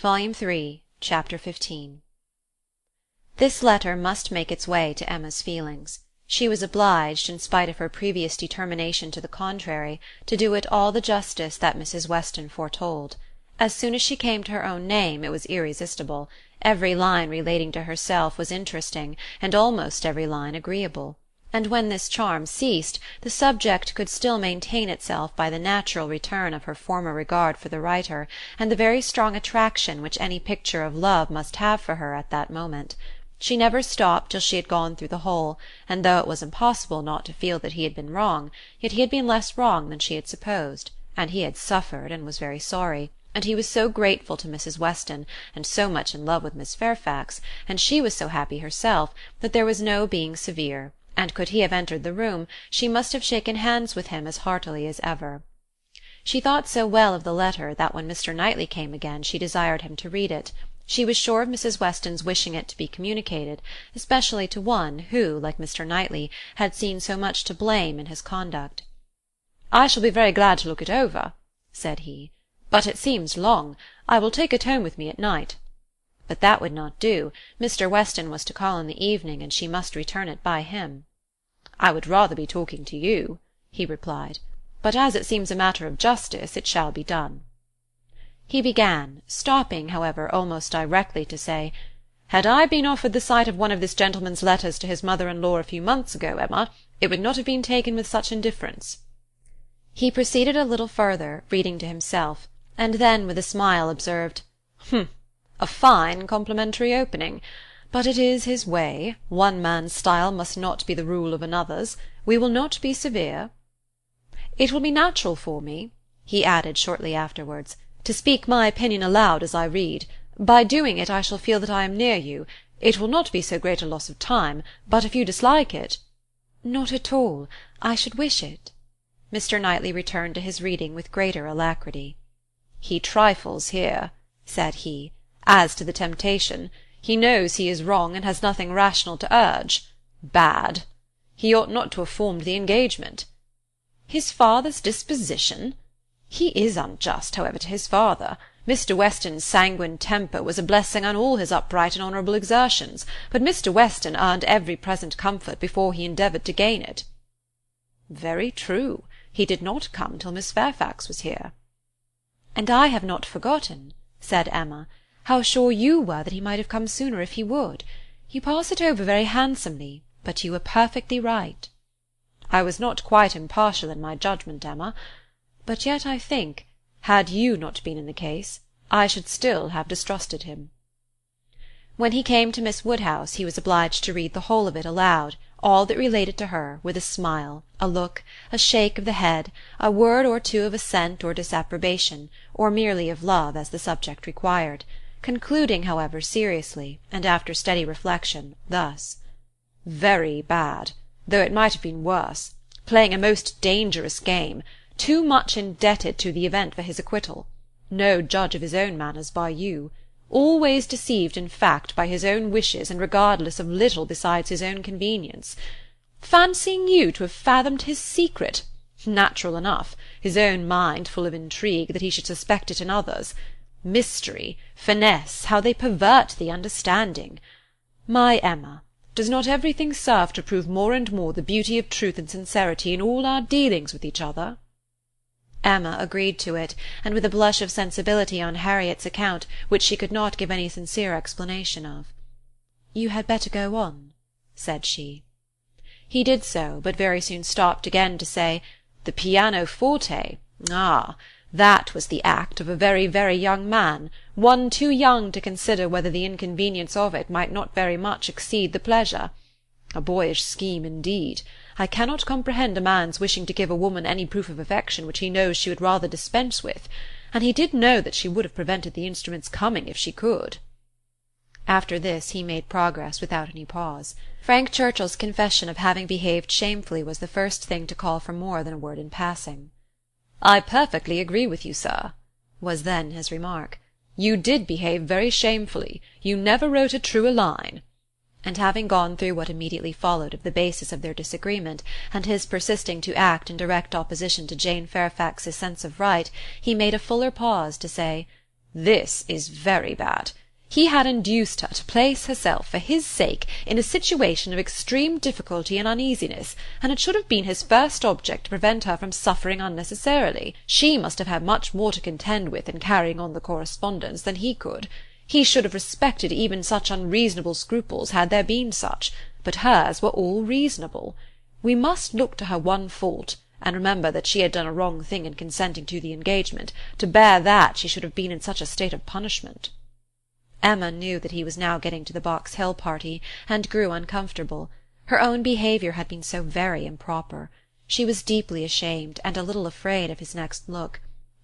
Volume 3, Chapter 15. This letter must make its way to Emma's feelings. She was obliged, in spite of her previous determination to the contrary, to do it all the justice that Mrs. Weston foretold. As soon as she came to her own name it was irresistible. Every line relating to herself was interesting, and almost every line agreeable. And when this charm ceased, the subject could still maintain itself by the natural return of her former regard for the writer, and the very strong attraction which any picture of love must have for her at that moment. She never stopped till she had gone through the whole, and though it was impossible not to feel that he had been wrong, yet he had been less wrong than she had supposed, and he had suffered and was very sorry, and he was so grateful to Mrs. Weston, and so much in love with Miss Fairfax, and she was so happy herself, that there was no being severe, and could he have entered the room, she must have shaken hands with him as heartily as ever. She thought so well of the letter that when Mr. Knightley came again she desired him to read it. She was sure of Mrs. Weston's wishing it to be communicated, especially to one who, like Mr. Knightley, had seen so much to blame in his conduct. "I shall be very glad to look it over," said he, "but it seems long. I will take it home with me at night." But that would not do. Mr. Weston was to call in the evening, and she must return it by him. "I would rather be talking to you," he replied, "but as it seems a matter of justice, it shall be done." He began, stopping, however, almost directly to say, "Had I been offered the sight of one of this gentleman's letters to his mother-in-law a few months ago, Emma, it would not have been taken with such indifference." He proceeded a little further, reading to himself, and then with a smile observed, "A fine complimentary opening. But it is his way. One man's style must not be the rule of another's. We will not be severe. It will be natural for me," he added shortly afterwards, "to speak my opinion aloud as I read. By doing it I shall feel that I am near you. It will not be so great a loss of time, but if you dislike it—" "Not at all. I should wish it." Mr. Knightley returned to his reading with greater alacrity. "He trifles here," said he, "as to the temptation. He knows he is wrong, and has nothing rational to urge. Bad! He ought not to have formed the engagement. His father's disposition! He is unjust, however, to his father. Mr. Weston's sanguine temper was a blessing on all his upright and honourable exertions, but Mr. Weston earned every present comfort before he endeavoured to gain it." "Very true. He did not come till Miss Fairfax was here." "And I have not forgotten," said Emma, "how sure you were that he might have come sooner if he would. You pass it over very handsomely, but you were perfectly right." "I was not quite impartial in my judgment, Emma. But yet I think, had you not been in the case, I should still have distrusted him." When he came to Miss Woodhouse he was obliged to read the whole of it aloud, all that related to her, with a smile, a look, a shake of the head, a word or two of assent or disapprobation, or merely of love, as the subject required, concluding, however, seriously, and after steady reflection, thus: "Very bad, though it might have been worse. Playing a most dangerous game. Too much indebted to the event for his acquittal. No judge of his own manners by you. Always deceived, in fact, by his own wishes, and regardless of little besides his own convenience. Fancying you to have fathomed his secret! Natural enough, his own mind full of intrigue, that he should suspect it in others. Mystery, finesse, how they pervert the understanding! My Emma, does not everything serve to prove more and more the beauty of truth and sincerity in all our dealings with each other?" Emma agreed to it, and with a blush of sensibility on Harriet's account, which she could not give any sincere explanation of. "You had better go on," said she. He did so, but very soon stopped again to say, "The pianoforte! Ah! That was the act of a very, very young man, one too young to consider whether the inconvenience of it might not very much exceed the pleasure. A boyish scheme indeed. I cannot comprehend a man's wishing to give a woman any proof of affection which he knows she would rather dispense with, and he did know that she would have prevented the instrument's coming if she could." After this he made progress without any pause. Frank Churchill's confession of having behaved shamefully was the first thing to call for more than a word in passing. "I perfectly agree with you, sir," was then his remark. "You did behave very shamefully. You never wrote a truer line." And having gone through what immediately followed of the basis of their disagreement, and his persisting to act in direct opposition to Jane Fairfax's sense of right, he made a fuller pause to say, This is very bad. He had induced her to place herself for his sake in a situation of extreme difficulty and uneasiness, and it should have been his first object to prevent her from suffering unnecessarily. She must have had much more to contend with in carrying on the correspondence than he could. He should have respected even such unreasonable scruples had there been such, but hers were all reasonable. We must look to her one fault, and remember that she had done a wrong thing in consenting to the engagement. To bear that she should have been in such a state of punishment. Emma knew that he was now getting to the Box Hill party, and grew uncomfortable. Her own behaviour had been so very improper. She was deeply ashamed, and a little afraid of his next look.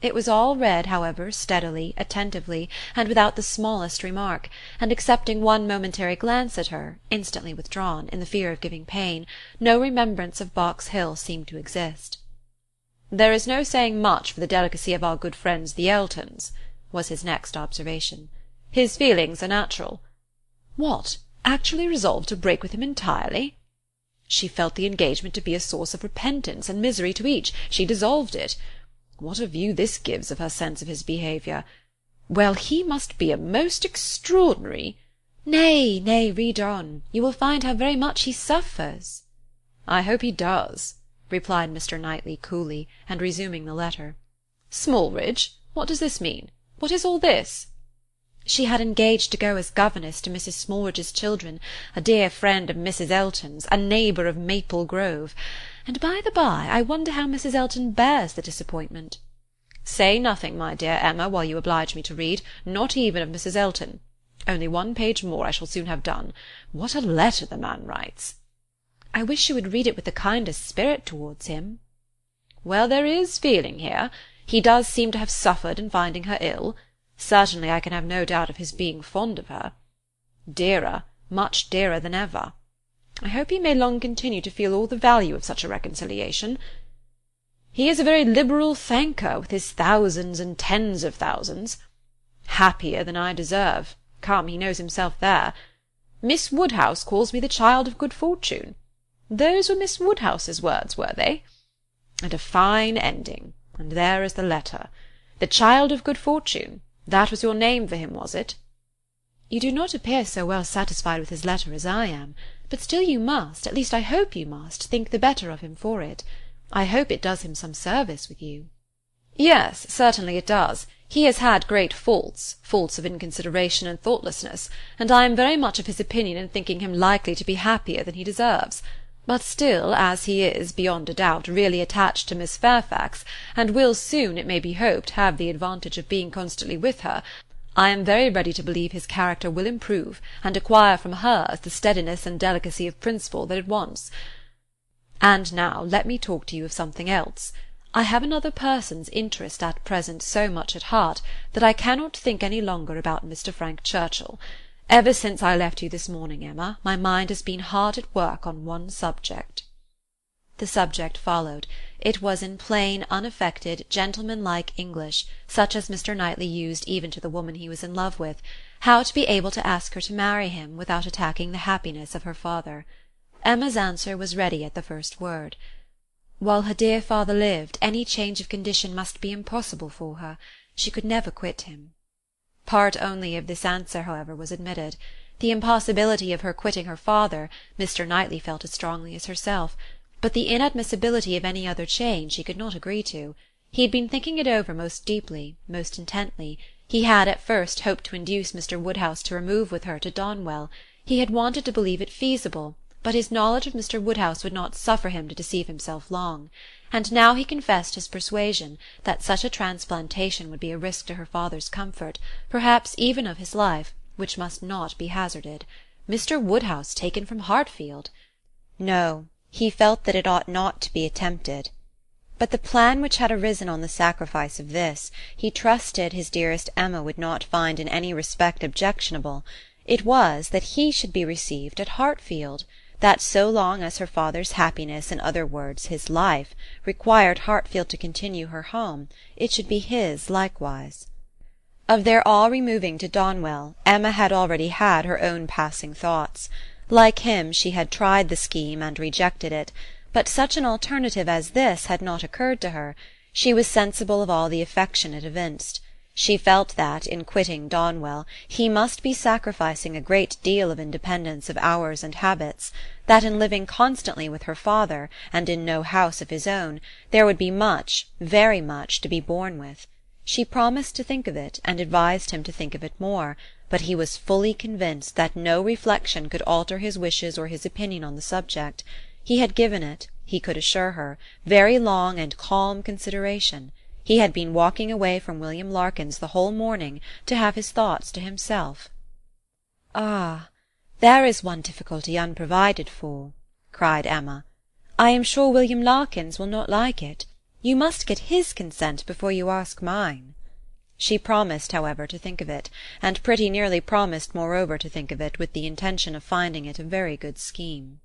It was all read, however, steadily, attentively, and without the smallest remark, and excepting one momentary glance at her, instantly withdrawn, in the fear of giving pain, no remembrance of Box Hill seemed to exist. "There is no saying much for the delicacy of our good friends the Eltons," was his next observation. "His feelings are natural. What, actually resolved to break with him entirely? She felt the engagement to be a source of repentance and misery to each. She dissolved it. What a view this gives of her sense of his behaviour! Well, he must be a most extraordinary—" "Nay, nay, read on. You will find how very much he suffers." "I hope he does," replied Mr. Knightley coolly, and resuming the letter. "Smallridge, what does this mean? What is all this?" She had engaged to go as governess to Mrs. Smallridge's children, a dear friend of Mrs. Elton's, a neighbour of Maple Grove. And by the by, I wonder how Mrs. Elton bears the disappointment. Say nothing, my dear Emma, while you oblige me to read, not even of Mrs. Elton. Only one page more I shall soon have done. What a letter the man writes! I wish you would read it with the kindest spirit towards him. Well, there is feeling here. He does seem to have suffered in finding her ill. Certainly I can have no doubt of his being fond of her. Dearer, much dearer than ever. I hope he may long continue to feel all the value of such a reconciliation. He is a very liberal thanker, with his thousands and tens of thousands. Happier than I deserve. Come, he knows himself there. Miss Woodhouse calls me the child of good fortune. Those were Miss Woodhouse's words, were they? And a fine ending. And there is the letter. The child of good fortune. That was your name for him, was it? You do not appear so well satisfied with his letter as I am, but still you must, at least I hope you must, think the better of him for it. I hope it does him some service with you. Yes, certainly it does. He has had great faults, faults of inconsideration and thoughtlessness, and I am very much of his opinion in thinking him likely to be happier than he deserves. But still, as he is, beyond a doubt, really attached to Miss Fairfax, and will soon, it may be hoped, have the advantage of being constantly with her, I am very ready to believe his character will improve, and acquire from hers the steadiness and delicacy of principle that it wants. And now let me talk to you of something else. I have another person's interest at present so much at heart that I cannot think any longer about Mr. Frank Churchill. Ever since I left you this morning, Emma, my mind has been hard at work on one subject." The subject followed. It was in plain, unaffected, gentlemanlike English, such as Mr. Knightley used even to the woman he was in love with, how to be able to ask her to marry him without attacking the happiness of her father. Emma's answer was ready at the first word. While her dear father lived, any change of condition must be impossible for her. She could never quit him. Part only of this answer, however, was admitted. The impossibility of her quitting her father, Mr. Knightley felt as strongly as herself, but the inadmissibility of any other change he could not agree to. He had been thinking it over most deeply, most intently. He had at first hoped to induce Mr. Woodhouse to remove with her to Donwell. He had wanted to believe it feasible, but his knowledge of Mr. Woodhouse would not suffer him to deceive himself long. And now he confessed his persuasion that such a transplantation would be a risk to her father's comfort, perhaps even of his life, which must not be hazarded. Mr. Woodhouse taken from Hartfield! No, he felt that it ought not to be attempted. But the plan which had arisen on the sacrifice of this, he trusted his dearest Emma would not find in any respect objectionable. It was that he should be received at Hartfield, that so long as her father's happiness, in other words his life, required Hartfield to continue her home, it should be his likewise. Of their all removing to Donwell, Emma had already had her own passing thoughts. Like him, she had tried the scheme and rejected it, but such an alternative as this had not occurred to her. She was sensible of all the affection it evinced. She felt that, in quitting Donwell, he must be sacrificing a great deal of independence of hours and habits, that in living constantly with her father, and in no house of his own, there would be much, very much, to be borne with. She promised to think of it, and advised him to think of it more, but he was fully convinced that no reflection could alter his wishes or his opinion on the subject. He had given it, he could assure her, very long and calm consideration. He had been walking away from William Larkins the whole morning to have his thoughts to himself. "Ah, there is one difficulty unprovided for," cried Emma. "I am sure William Larkins will not like it. You must get his consent before you ask mine." She promised, however, to think of it, and pretty nearly promised moreover to think of it with the intention of finding it a very good scheme.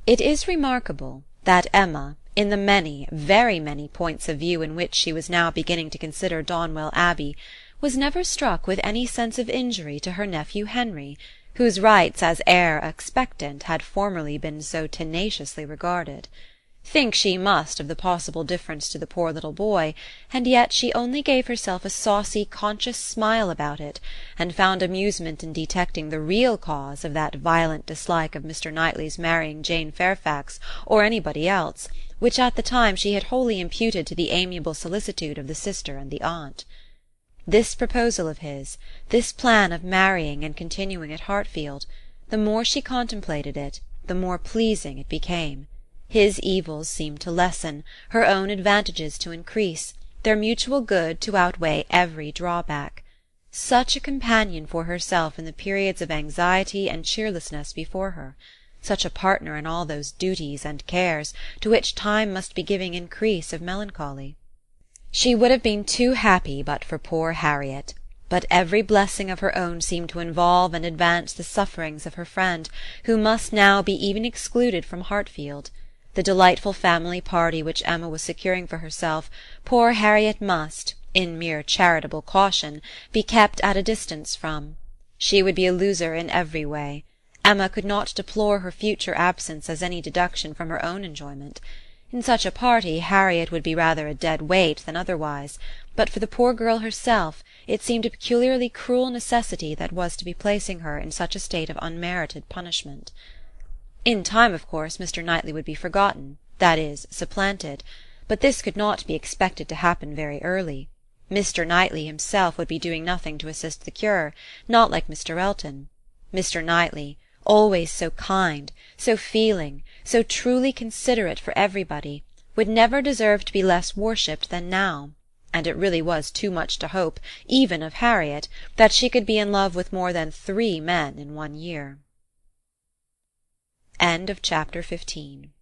It is remarkable that Emma, in the many, very many points of view in which she was now beginning to consider Donwell Abbey, was never struck with any sense of injury to her nephew Henry, whose rights as heir expectant had formerly been so tenaciously regarded. Think she must of the possible difference to the poor little boy, and yet she only gave herself a saucy conscious smile about it, and found amusement in detecting the real cause of that violent dislike of Mr. Knightley's marrying Jane Fairfax or anybody else, which at the time she had wholly imputed to the amiable solicitude of the sister and the aunt. This proposal of his, this plan of marrying and continuing at Hartfield, the more she contemplated it, the more pleasing it became. His evils seemed to lessen, her own advantages to increase, their mutual good to outweigh every drawback. Such a companion for herself in the periods of anxiety and cheerlessness before her! Such a partner in all those duties and cares to which time must be giving increase of melancholy! She would have been too happy but for poor Harriet, but every blessing of her own seemed to involve and advance the sufferings of her friend, who must now be even excluded from Hartfield. The delightful family party which Emma was securing for herself, poor Harriet must, in mere charitable caution, be kept at a distance from. She would be a loser in every way. Emma could not deplore her future absence as any deduction from her own enjoyment. In such a party Harriet would be rather a dead weight than otherwise, but for the poor girl herself it seemed a peculiarly cruel necessity that was to be placing her in such a state of unmerited punishment. In time, of course, Mr. Knightley would be forgotten, that is, supplanted, but this could not be expected to happen very early. Mr. Knightley himself would be doing nothing to assist the cure, not like Mr. Elton. Mr. Knightley, always so kind, so feeling, so truly considerate for everybody, would never deserve to be less worshipped than now, and it really was too much to hope, even of Harriet, that she could be in love with more than 3 men in 1 year. End of chapter 15.